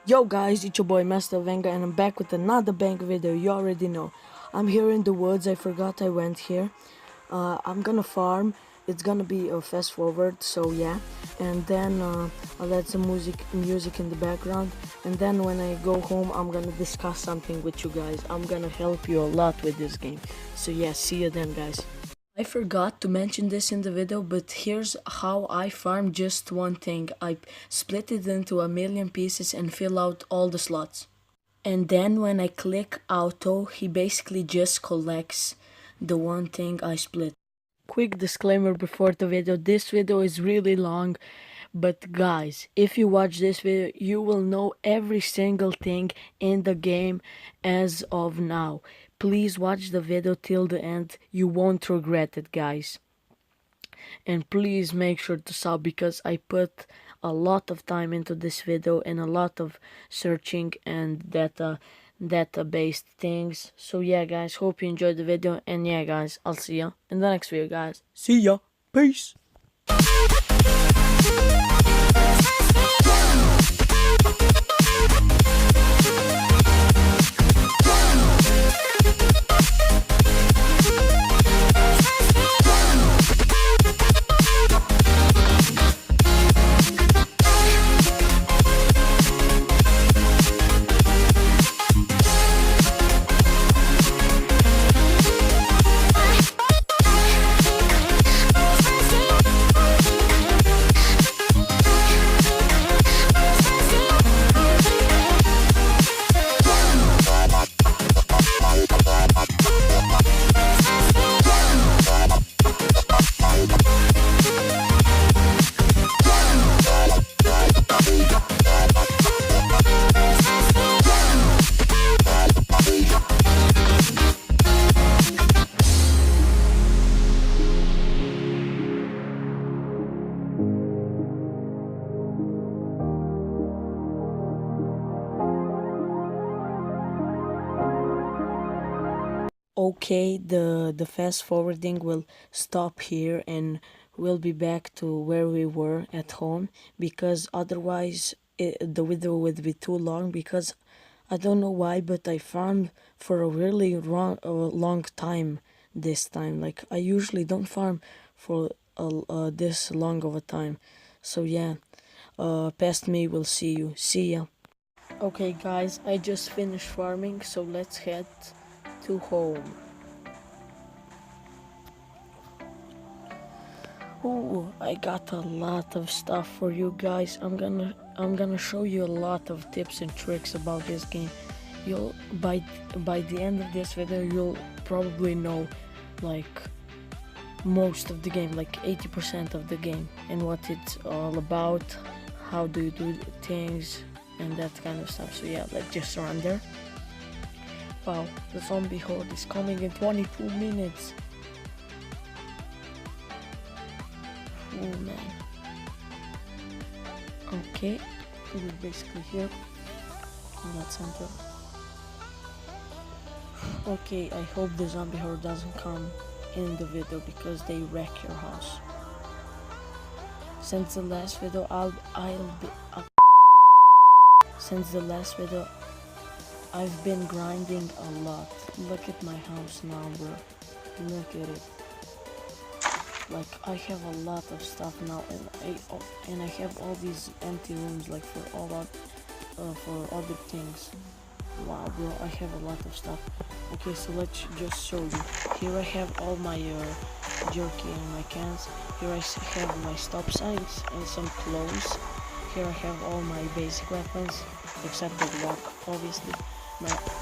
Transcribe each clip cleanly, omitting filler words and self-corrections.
Yo guys, it's your boy Master Venga and I'm back with another bank video. You already know. I'm here in the woods. I forgot I went here. I'm gonna farm. It's gonna be a fast forward, so yeah. And then I'll add some music in the background. And then when I go home, I'm gonna discuss something with you guys. I'm gonna help you a lot with this game. So yeah, see you then, guys. I forgot to mention this in the video, but here's how I farm just one thing. I split it into a million pieces and fill out all the slots. And then when I click auto, he basically just collects the one thing I split. Quick disclaimer before the video, this video is really long, but guys, if you watch this video, you will know every single thing in the game as of now. Please watch the video till the end, you won't regret it, guys. And please make sure to sub because I put a lot of time into this video and a lot of searching and database things. So yeah guys, hope you enjoyed the video, and yeah guys, I'll see ya in the next video, guys. See ya, peace. Okay, the fast forwarding will stop here and we'll be back to where we were at home, because otherwise the video would be too long, because I don't know why, but I farmed for a really long time this time. Like, I usually don't farm for this long of a time. So yeah, past me will see you. See ya. Okay guys, I just finished farming, so let's head to home. Ooh, I got a lot of stuff for you guys. I'm gonna show you a lot of tips and tricks about this game. You'll by the end of this video, you'll probably know like most of the game, like 80% of the game, and what it's all about, how do you do things, and that kind of stuff. So yeah, let's just run there. Wow, the zombie horde is coming in 22 minutes. Oh man. Okay, we're basically here in that center. Okay, I hope the zombie horde doesn't come in the video because they wreck your house. Since the last video, since the last video, I've been grinding a lot. Look at my house now, bro. Look at it. Like, I have a lot of stuff now, and I have all these empty rooms, like for other things. Wow, bro, I have a lot of stuff. Okay, so let's just show you. Here I have all my jerky and my cans. Here I have my stop signs and some clothes. Here I have all my basic weapons, except the block, obviously.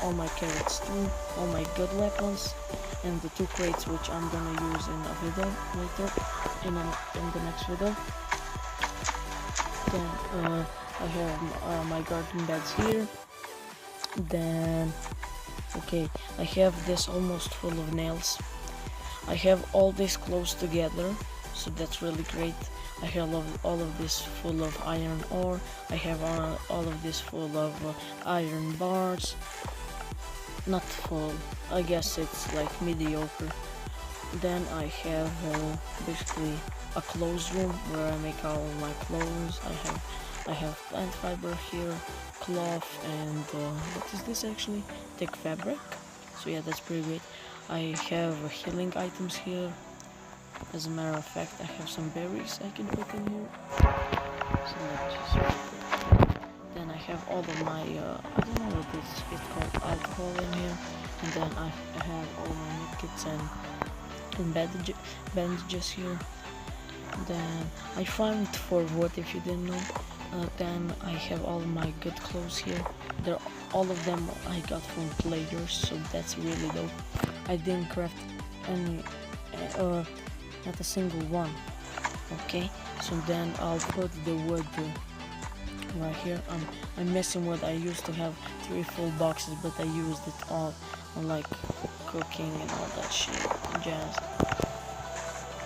All my carrots too, all my good weapons, and the 2 crates which I'm gonna use in a video later, in the next video. Then I have my garden beds here. Then okay, I have this almost full of nails. I have all this close together, so that's really great. I have all of this full of iron ore. I have all of this full of iron bars. Not full, I guess it's like mediocre. Then I have basically a clothes room where I make all my clothes. I have I have plant fiber here, cloth, and what is this actually? Thick fabric. So yeah, that's pretty great. I have healing items here. As a matter of fact, I have some berries I can put in here. So let's just put it. Then I have all of my, I don't know what this is called, alcohol in here. And then I have all my medkits and bandages here. Then I farmed for wood, if you didn't know. Then I have all my good clothes here. All of them I got from players, so that's really dope. I didn't craft any, not a single one. Okay, so then I'll put the wood right here. I'm missing wood. I used to have 3 full boxes, but I used it all on like cooking and all that shit jazz.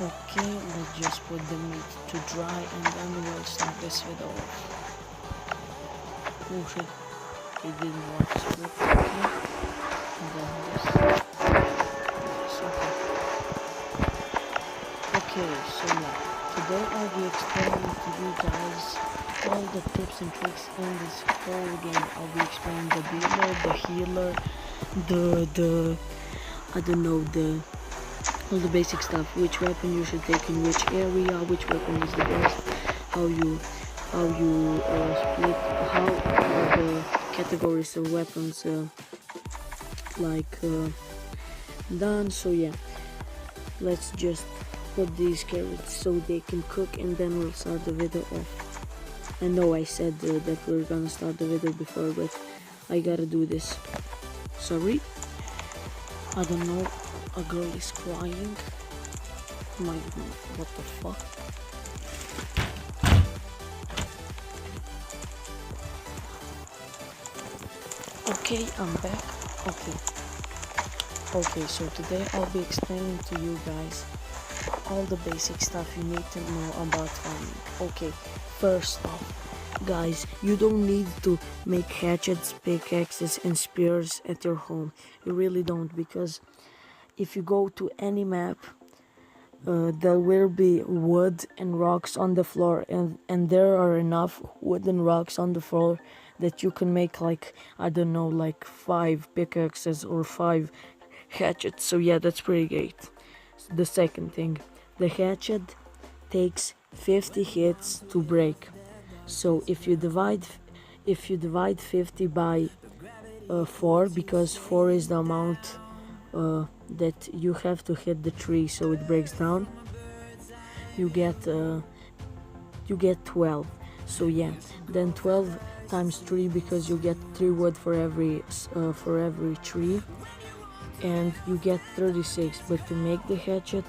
Okay, let's just put the meat to dry and then we'll start this video off. Oh shit, it didn't work so good. Okay, and then this. Okay, so now, today I'll be explaining to you guys all the tips and tricks in this whole game. I'll be explaining the dealer, the healer, I don't know, all the basic stuff, which weapon you should take in which area, which weapon is the best, how you split, how the categories of weapons done. So yeah, let's just put these carrots so they can cook and then we'll start the video off. I know I said that we're gonna start the video before, but I gotta do this. Sorry, I don't know, a girl is crying. What the fuck? Okay, I'm back. Okay, so today I'll be explaining to you guys all the basic stuff you need to know about farming. Okay, first off, guys, you don't need to make hatchets, pickaxes, and spears at your home. You really don't, because if you go to any map, there will be wood and rocks on the floor, and there are enough wood and rocks on the floor that you can make like, I don't know, like 5 pickaxes or 5 hatchets. So yeah, that's pretty great. The second thing, the hatchet takes 50 hits to break. So if you divide 50 by 4, because 4 is the amount that you have to hit the tree so it breaks down, you get 12. So yeah, then 12 times 3, because you get 3 wood for every tree, and you get 36. But to make the hatchet,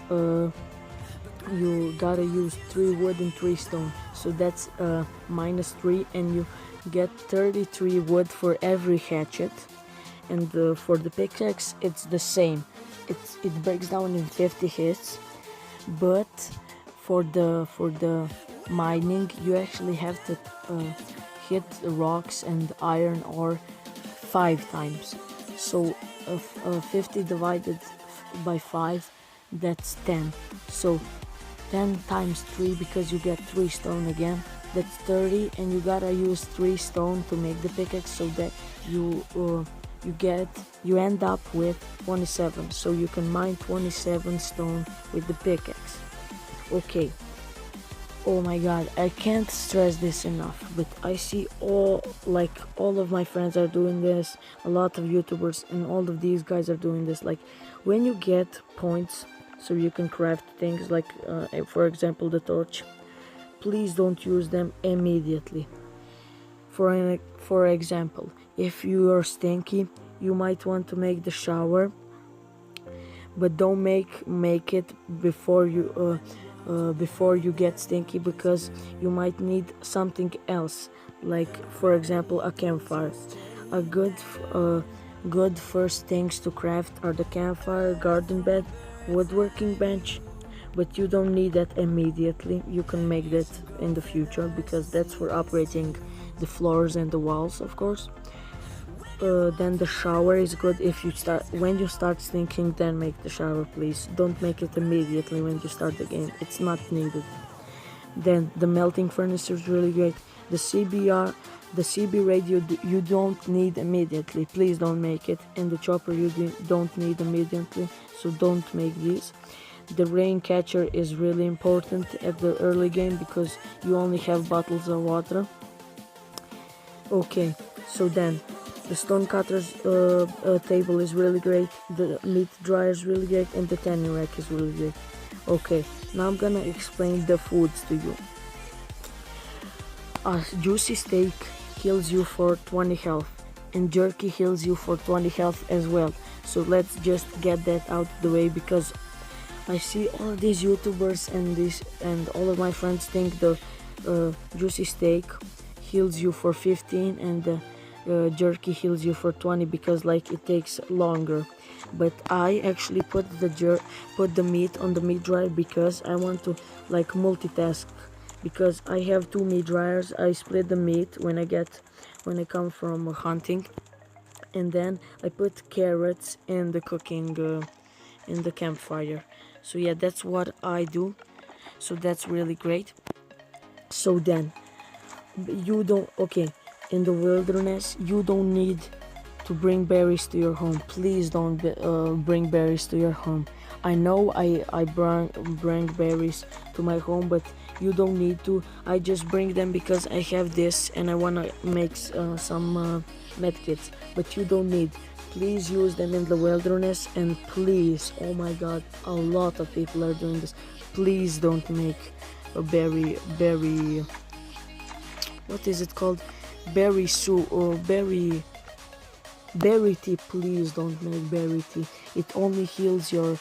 you gotta use 3 wood and 3 stone, so that's minus 3, and you get 33 wood for every hatchet. And for the pickaxe, it's the same. It breaks down in 50 hits, but for the mining, you actually have to hit rocks and iron ore 5 times. So 50 divided by 5, that's 10. So 10 times 3, because you get 3 stone again, that's 30, and you gotta use 3 stone to make the pickaxe, so that you end up with 27. So you can mine 27 stone with the pickaxe. Okay. Oh my god, I can't stress this enough, but I see all of my friends are doing this, a lot of YouTubers and all of these guys are doing this. Like, when you get points so you can craft things like for example the torch, please don't use them immediately. For example, if you are stinky, you might want to make the shower, but don't make it before you get stinky, because you might need something else, like for example a campfire. A good first things to craft are the campfire, garden bed, woodworking bench, but you don't need that immediately. You can make that in the future, because that's for operating the floors and the walls, of course. Then the shower is good when you start thinking, then make the shower, please. Don't make it immediately when you start the game, it's not needed. Then the melting furnace is really great. The CB radio you don't need immediately. Please don't make it. And the chopper you don't need immediately. So don't make these. The rain catcher is really important at the early game because you only have bottles of water. Okay, so then the stone cutter's table is really great, the meat dryer is really great, and the tanning rack is really great. Okay, now I'm gonna explain the foods to you. A juicy steak heals you for 20 health, and jerky heals you for 20 health as well. So let's just get that out of the way because I see all these YouTubers and all of my friends think the juicy steak heals you for 15 and the jerky heals you for 20 because like it takes longer. But I actually put the meat on the meat dryer because I want to like multitask, because I have two meat dryers. I split the meat when I come from hunting, and then I put carrots in the cooking in the campfire. So yeah, that's what I do. So that's really great. So then you don't okay in the wilderness you don't need to bring berries to your home. Please don't bring berries to your home. I know I bring berries to my home, but you don't need to. I just bring them because I have this and I want to make some medkits, but you don't need. Please use them in the wilderness, and please, oh my god, a lot of people are doing this. Please don't make a berry what is it called, berry soup or berry tea. Please don't make berry tea. It only heals your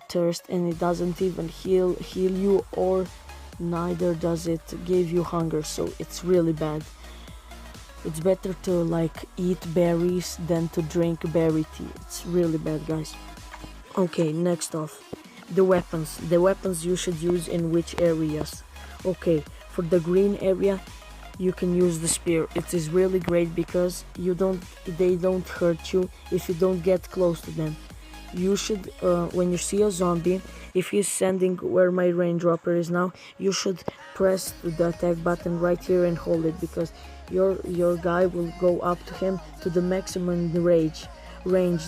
thirst, and it doesn't even heal you, or neither does it give you hunger. So it's really bad. It's better to like eat berries than to drink berry tea. It's really bad, guys. Okay, next off, the weapons you should use in which areas. Okay, for the green area you can use the spear. It is really great because they don't hurt you if you don't get close to them. You should when you see a zombie, if he's standing where my range dropper is now, you should press the attack button right here and hold it, because your guy will go up to him to the maximum range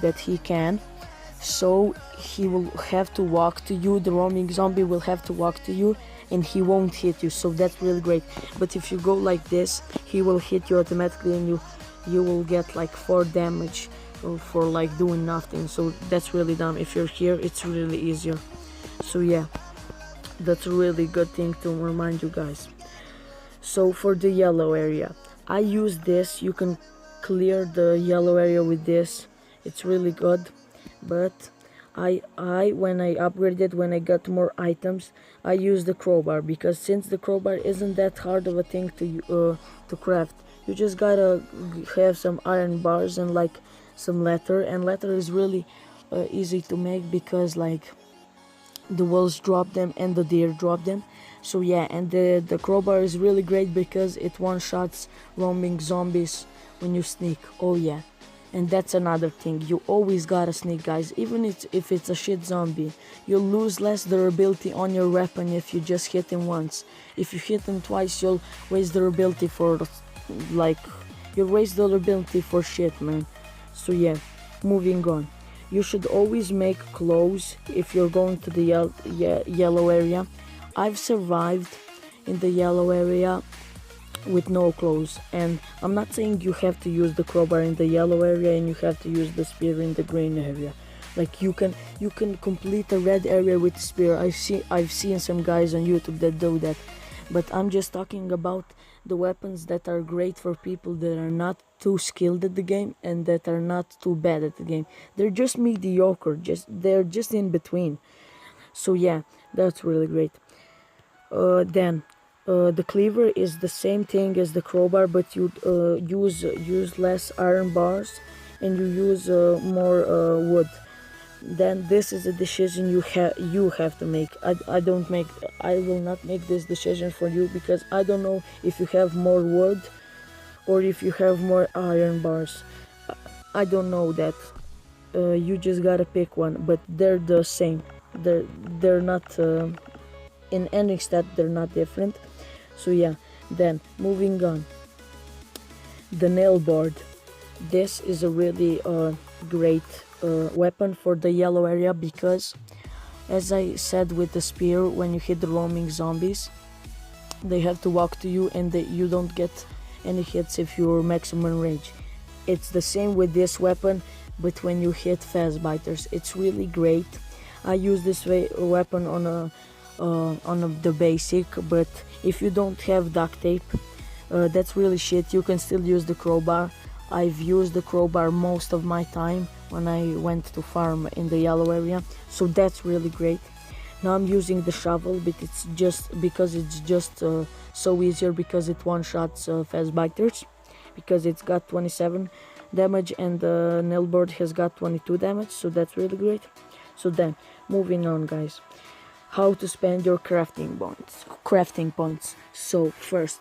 that he can. So he will have to walk to you, the roaming zombie will have to walk to you, and he won't hit you. So that's really great. But if you go like this, he will hit you automatically, and you will get like 4 damage for like doing nothing. So that's really dumb. If you're here, it's really easier. So yeah, that's a really good thing to remind you guys. So for the yellow area, I use this. You can clear the yellow area with this. It's really good. But I when I upgraded, when I got more items, I use the crowbar, because since the crowbar isn't that hard of a thing to craft, you just gotta have some iron bars and like some leather, and leather is really easy to make because like the wolves drop them and the deer drop them. So yeah, and the crowbar is really great because it one-shots roaming zombies when you sneak. Oh yeah. And that's another thing, you always gotta sneak, guys. Even if it's a shit zombie, you'll lose less durability on your weapon if you just hit him once. If you hit him twice, you'll waste durability for like you'll waste durability for shit, man. So yeah, moving on. You should always make clothes if you're going to the yellow area. I've survived in the yellow area with no clothes, and I'm not saying you have to use the crowbar in the yellow area and you have to use the spear in the green area. Like you can complete a red area with spear. I've seen some guys on YouTube that do that, but I'm just talking about the weapons that are great for people that are not too skilled at the game and that are not too bad at the game. They're just mediocre, they're just in between. So yeah, that's really great. Then the cleaver is the same thing as the crowbar, but you use less iron bars and you use more wood. Then this is a decision you have to make. I will not make this decision for you, because I don't know if you have more wood or if you have more iron bars. I don't know that. You just gotta pick one, but they're the same. They're not in any stat they're not different. So yeah, then moving on, the nail board. This is a really great weapon for the yellow area, because as I said with the spear, when you hit the roaming zombies, they have to walk to you, and you don't get any hits if you're maximum range. It's the same with this weapon, but when you hit fast biters, it's really great. I use this weapon on the basic, but if you don't have duct tape, that's really shit. You can still use the crowbar. I've used the crowbar most of my time when I went to farm in the yellow area, so that's really great. Now I'm using the shovel, but it's just so easier, because it one-shots fast biters, because it's got 27 damage and the nail board has got 22 damage, so that's really great. So then, moving on, guys, how to spend your crafting points. So first,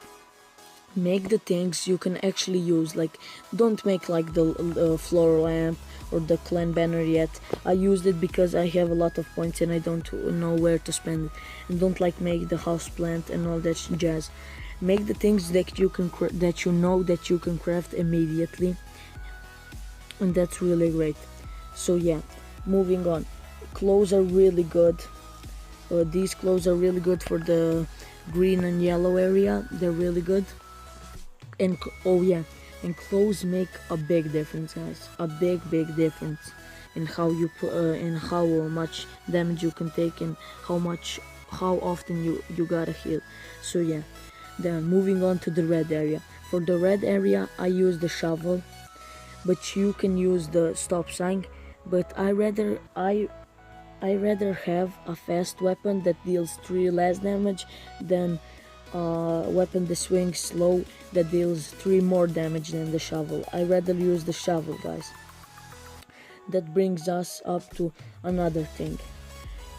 make the things you can actually use. Like, don't make like the floor lamp or the clan banner yet. I used it because I have a lot of points and I don't know where to spend it. And don't like make the house plant and all that jazz. Make the things that you can that you can craft immediately, and that's really great. So yeah, moving on. Clothes are really good. These clothes are really good for the green and yellow area. They're really good. And oh yeah, and clothes make a big difference, guys. A big difference in how you in how much damage you can take, and how often you gotta heal. So yeah, then moving on to the red area. For the red area, I use the shovel, but you can use the stop sign. But I rather have a fast weapon that deals 3 less damage than a weapon that swings slow that deals 3 more damage than the shovel. I rather use the shovel, guys. That brings us up to another thing.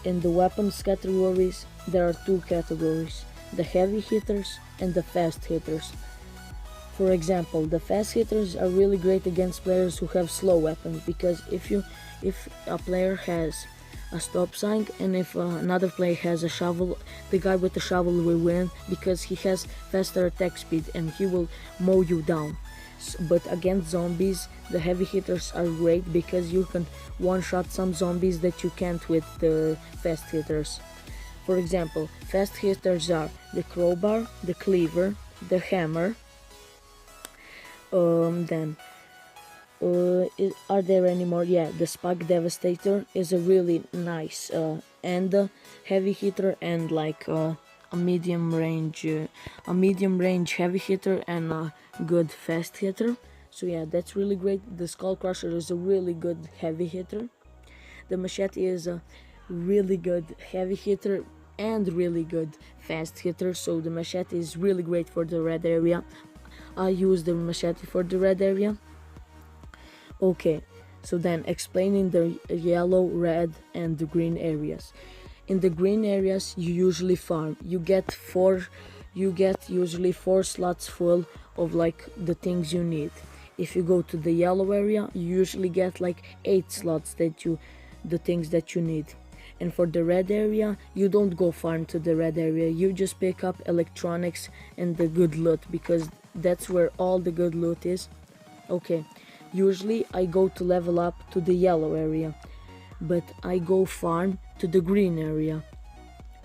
In the weapons categories, there are 2 categories: the heavy hitters and the fast hitters. For example, the fast hitters are really great against players who have slow weapons, because if a player has a stop sign and if another player has a shovel, the guy with the shovel will win, because he has faster attack speed and he will mow you down. But against zombies, the heavy hitters are great, because you can one-shot some zombies that you can't with the fast hitters. For example, fast hitters are the crowbar, the cleaver, the hammer. Are there any more? Yeah, the Spike Devastator is a really nice and heavy hitter, and like a medium range heavy hitter and a good fast hitter. So yeah, that's really great. The Skull Crusher is a really good heavy hitter. The Machete is a really good heavy hitter and really good fast hitter. So the Machete is really great for the red area. I use the Machete for the red area. Okay, so then explaining the yellow, red and the green areas. In the green areas, you usually farm. You get usually 4 slots full of like the things you need. If you go to the yellow area, you usually get like 8 slots the things that you need. And for the red area, you don't go farm to the red area. You just pick up electronics and the good loot, because that's where all the good loot is. Okay. Usually I go to level up to the yellow area, but I go farm to the green area.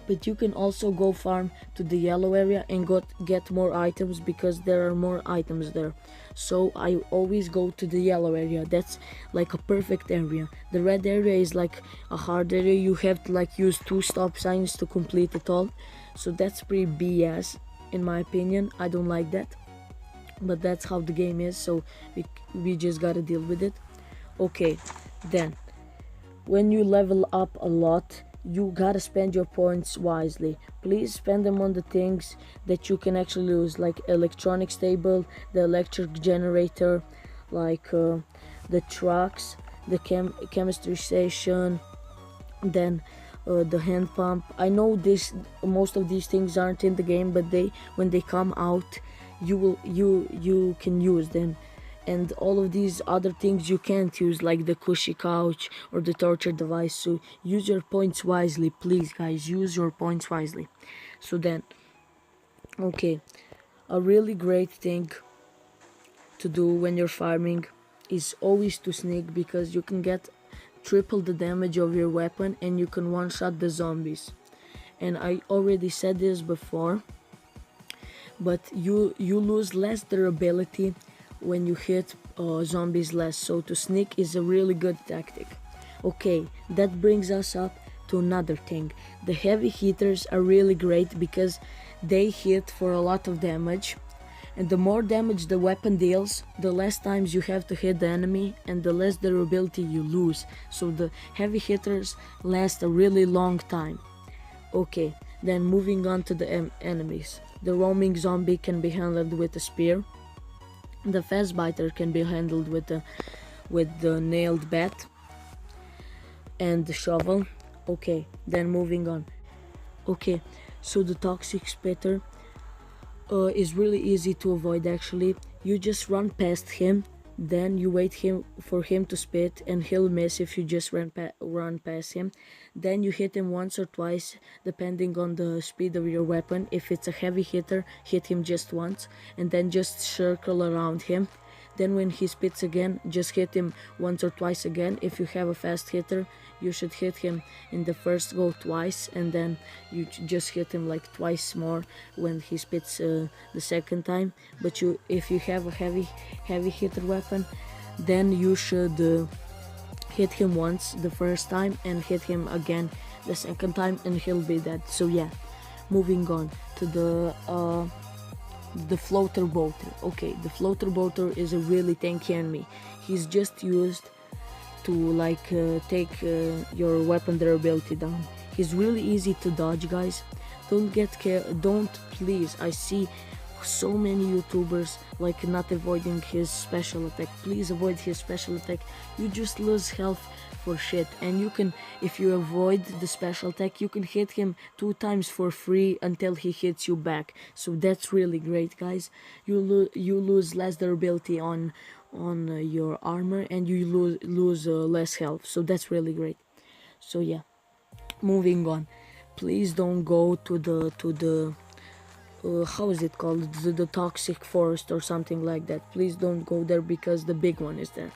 But you can also go farm to the yellow area and get more items, because there are more items there. So I always go to the yellow area. That's like a perfect area. The red area is like a hard area. You have to like use 2 stop signs to complete it all. So that's pretty BS in my opinion. I don't like that. But that's how the game is, so we just gotta deal with it. Okay, then when you level up a lot, you gotta spend your points wisely. Please spend them on the things that you can actually use, like electronics table, the electric generator, like the trucks, the chemistry station, then the hand pump. I know most of these things aren't in the game, but when they come out, you can use them. and all of these other things you can't use, like the cushy couch or the torture device. So use your points wisely, please guys, use your points wisely. So then, okay, a really great thing to do when you're farming is always to sneak, because you can get triple the damage of your weapon and you can one-shot the zombies. And I already said this before, but you lose less durability when you hit zombies less, so to sneak is a really good tactic. Okay, that brings us up to another thing. The heavy hitters are really great because they hit for a lot of damage, and the more damage the weapon deals, the less times you have to hit the enemy and the less durability you lose, so the heavy hitters last a really long time. Okay, then moving on to the enemies. The roaming zombie can be handled with a spear. The fast biter can be handled with the nailed bat and the shovel. Okay, then moving on. Okay, so the toxic spitter is really easy to avoid actually. You just run past him, then you wait for him to spit, and he'll miss if you just run past him. Then you hit him once or twice depending on the speed of your weapon. If it's a heavy hitter, hit him just once and then just circle around him. Then when he spits again, just hit him once or twice again. If you have a fast hitter, you should hit him in the first go twice, and then you just hit him like twice more when he spits the second time. But if you have a heavy hitter weapon, then you should hit him once the first time and hit him again the second time, and he'll be dead. So yeah, moving on to the floater boater. Okay, the floater boater is a really tanky enemy. He's just used to like take your weapon durability down. He's really easy to dodge, guys. Don't please, I see so many YouTubers like not avoiding his special attack. Please avoid his special attack. You just lose health for shit, and you can, if you avoid the special attack, you can hit him 2 times for free until he hits you back. So that's really great, guys. You lose less durability on your armor, and you lose less health, so that's really great. So yeah, moving on. Please don't go to the how is it called, the toxic forest or something like that. Please don't go there because the big one is there.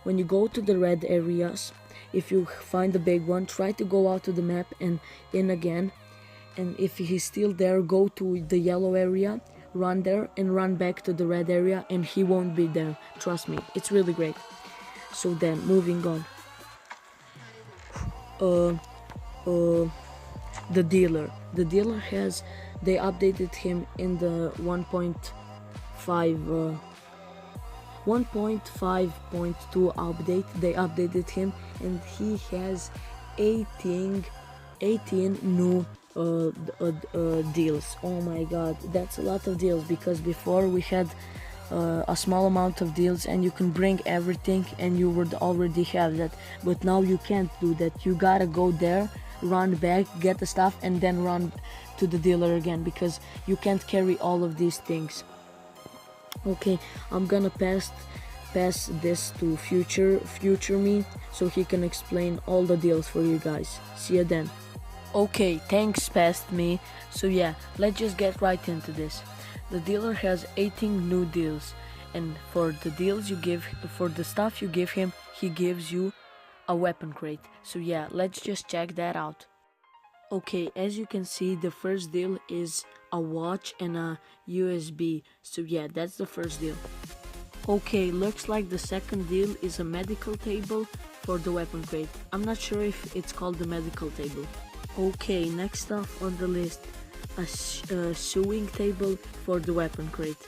When you go to the red areas, if you find the big one, try to go out to the map and in again, and if he's still there, go to the yellow area, run there and run back to the red area, and he won't be there. Trust me, it's really great. So then, moving on. The dealer. The dealer has, they updated him in the 1.5.2 update. They updated him, and he has 18 new deals. Oh my god, that's a lot of deals, because before we had a small amount of deals and you can bring everything and you would already have that, but now you can't do that. You gotta go there, run back, get the stuff, and then run to the dealer again, because you can't carry all of these things. Okay, I'm gonna pass this to future me, so he can explain all the deals for you guys. See you then. Okay, thanks past me. So yeah, let's just get right into this. The dealer has 18 new deals, and for the deals you give, for the stuff you give him, he gives you a weapon crate. So yeah, let's just check that out. Okay, as you can see, the first deal is a watch and a USB. So yeah, that's the first deal. Okay, looks like the second deal is a medical table for the weapon crate. I'm not sure if it's called the medical table. Okay, next off on the list, a sewing table for the weapon crate.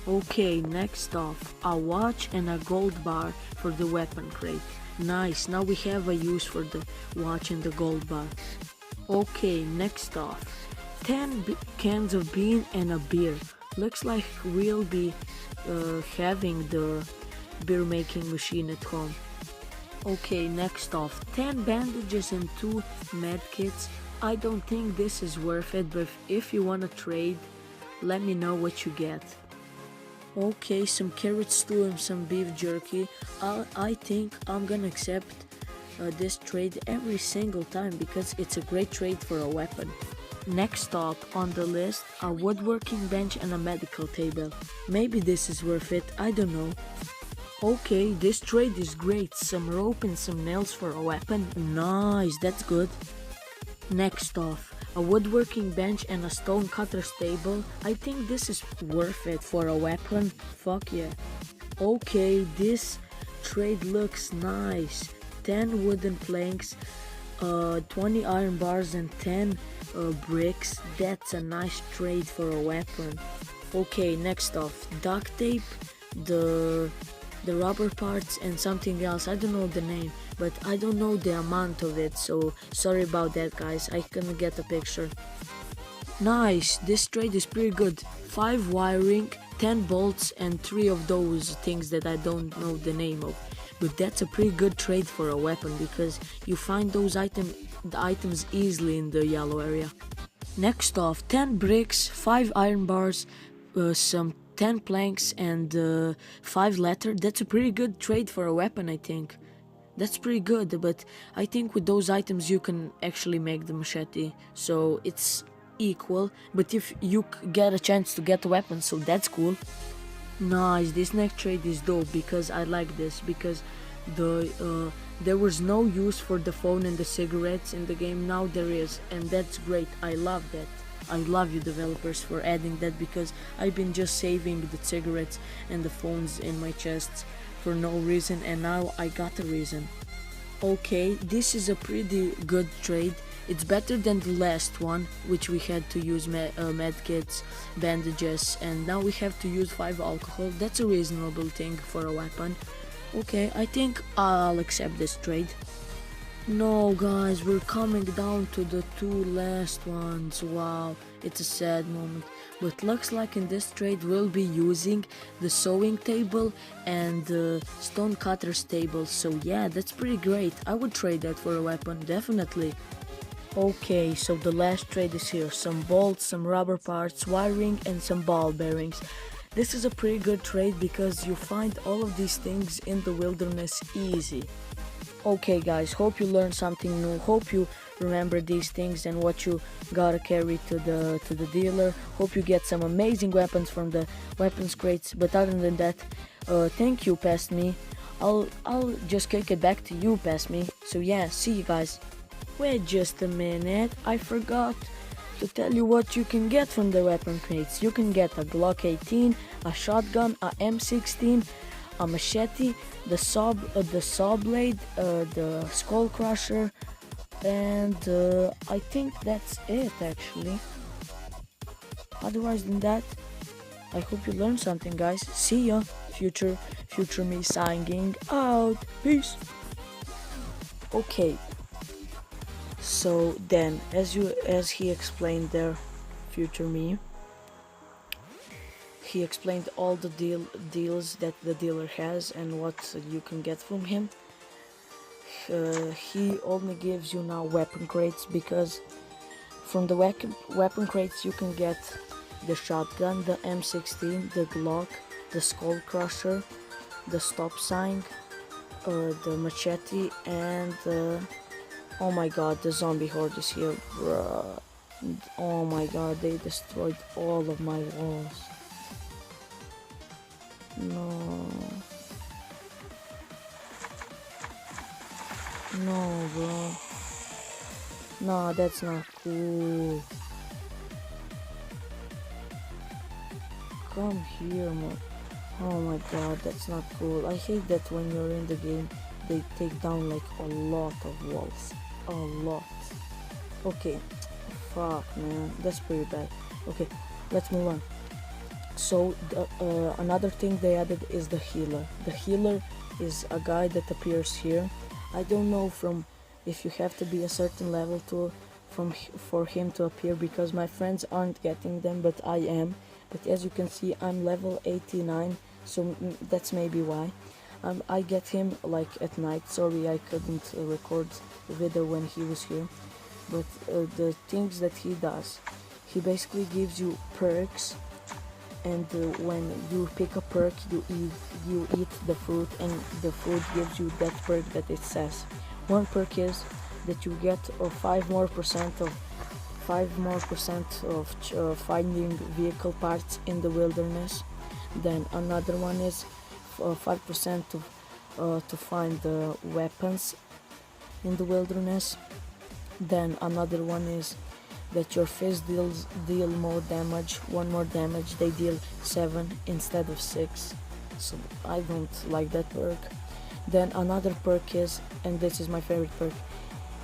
Okay, next off, a watch and a gold bar for the weapon crate. Nice, now we have a use for the watch and the gold bar. Okay, next off, 10 cans of bean and a beer. Looks like we'll be having the beer making machine at home. Okay, next off, 10 bandages and 2 med kits. I don't think this is worth it, but if you wanna trade, let me know what you get. Okay, some carrot stew and some beef jerky. I think I'm gonna accept this trade every single time because it's a great trade for a weapon. Next up on the list, a woodworking bench and a medical table. Maybe this is worth it, I don't know. Okay, this trade is great. Some rope and some nails for a weapon. Nice, that's good. Next off, a woodworking bench and a stone cutter's table. I think this is worth it for a weapon. Fuck yeah. Okay, this trade looks nice. 10 wooden planks, 20 iron bars and 10 bricks. That's a nice trade for a weapon. Okay, next off, duct tape, the rubber parts and something else. I don't know the name, but I don't know the amount of it, so sorry about that, guys. I couldn't get a picture. Nice, this trade is pretty good. 5 wiring, 10 bolts and 3 of those things that I don't know the name of. But that's a pretty good trade for a weapon because you find those items easily in the yellow area. Next off, 10 bricks, 5 iron bars, some 10 planks and 5 leather. That's a pretty good trade for a weapon, I think. That's pretty good, but I think with those items you can actually make the machete, so it's equal. But if you get a chance to get a weapon, so that's cool. Nice, this next trade is dope because I like this because there was no use for the phone and the cigarettes in the game. Now there is, and that's great. I love that. I love you developers for adding that because I've been just saving the cigarettes and the phones in my chests for no reason, and now I got a reason. Okay, this is a pretty good trade. It's better than the last one, which we had to use medkits, bandages, and now we have to use 5 alcohol. That's a reasonable thing for a weapon. Okay, I think I'll accept this trade. No, guys, we're coming down to the 2 last ones. Wow, it's a sad moment. But looks like in this trade we'll be using the sewing table and the stone cutter's table. So yeah, that's pretty great. I would trade that for a weapon, definitely. Okay, so the last trade is here. Some bolts, some rubber parts, wiring and some ball bearings. This is a pretty good trade because you find all of these things in the wilderness easy. Okay guys, hope you learned something new. Hope you remember these things and what you gotta carry to the dealer. Hope you get some amazing weapons from the weapons crates. But other than that, thank you, Past Me. I'll just kick it back to you, Past Me. So yeah, see you guys. Wait just a minute, I forgot to tell you what you can get from the weapon crates. You can get a Glock 18, a shotgun, a M16, a machete, the saw blade, the skull crusher, and I think that's it actually. Otherwise than that, I hope you learned something, guys. See ya. Future me signing out. Peace. Okay. So then, as he explained there, future me, he explained all the deals that the dealer has and what you can get from him. He only gives you now weapon crates because from the weapon crates you can get the shotgun, the M16, the Glock, the skull crusher, the stop sign, the machete, and oh my god, the zombie horde is here, bruh. Oh my god, they destroyed all of my walls. No. No, bro. No, that's not cool. Come here, man. Oh my god, that's not cool. I hate that when you're in the game, they take down like a lot of walls. A lot. Okay. Fuck, man. That's pretty bad. Okay, let's move on. So, another thing they added is the healer. The healer is a guy that appears here. I don't know from if you have to be a certain level for him to appear, because my friends aren't getting them, but I am. But as you can see, I'm level 89, so that's maybe why. I get him like at night. Sorry, I couldn't record the video when he was here. But the things that he does, he basically gives you perks and when you pick a perk, you eat the fruit, and the fruit gives you that perk that it says. One perk is that you get 5% of finding vehicle parts in the wilderness. Then another one is 5% to find the weapons in the wilderness. Then another one is that your fist deal more damage, one more damage. They deal 7 instead of 6, so I don't like that perk. Then another perk is, and this is my favorite perk,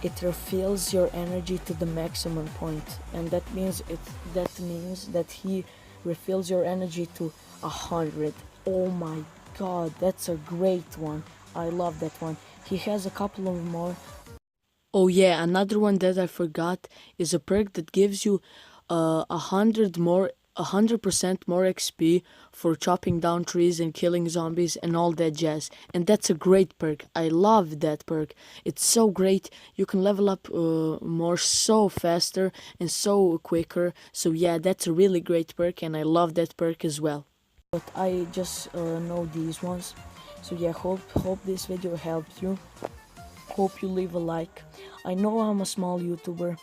it refills your energy to the maximum point, and that means that he refills your energy to 100. Oh my god, that's a great one. I love that one. He has a couple of more. Oh yeah, another one that I forgot is a perk that gives you 100% more XP for chopping down trees and killing zombies and all that jazz. And that's a great perk. I love that perk. It's so great. You can level up more so faster and so quicker. So yeah, that's a really great perk, and I love that perk as well. But I just know these ones. So yeah, hope this video helped you. Hope you leave a like. I know I'm a small YouTuber,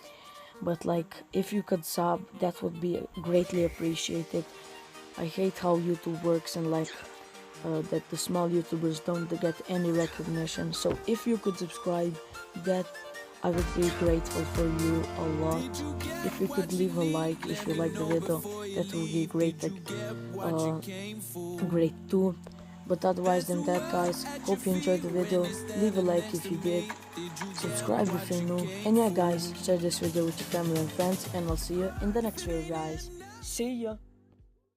but like, if you could sub, that would be greatly appreciated. I hate how YouTube works, and like that the small YouTubers don't get any recognition. So if you could subscribe, that I would be grateful for you a lot. If you could leave a like if you like the video, that would be great. Great too. But otherwise than that, guys, hope you enjoyed the video. Leave a like if you did, subscribe if you're new, and yeah guys, share this video with your family and friends, and I'll see you in the next video, guys. See ya.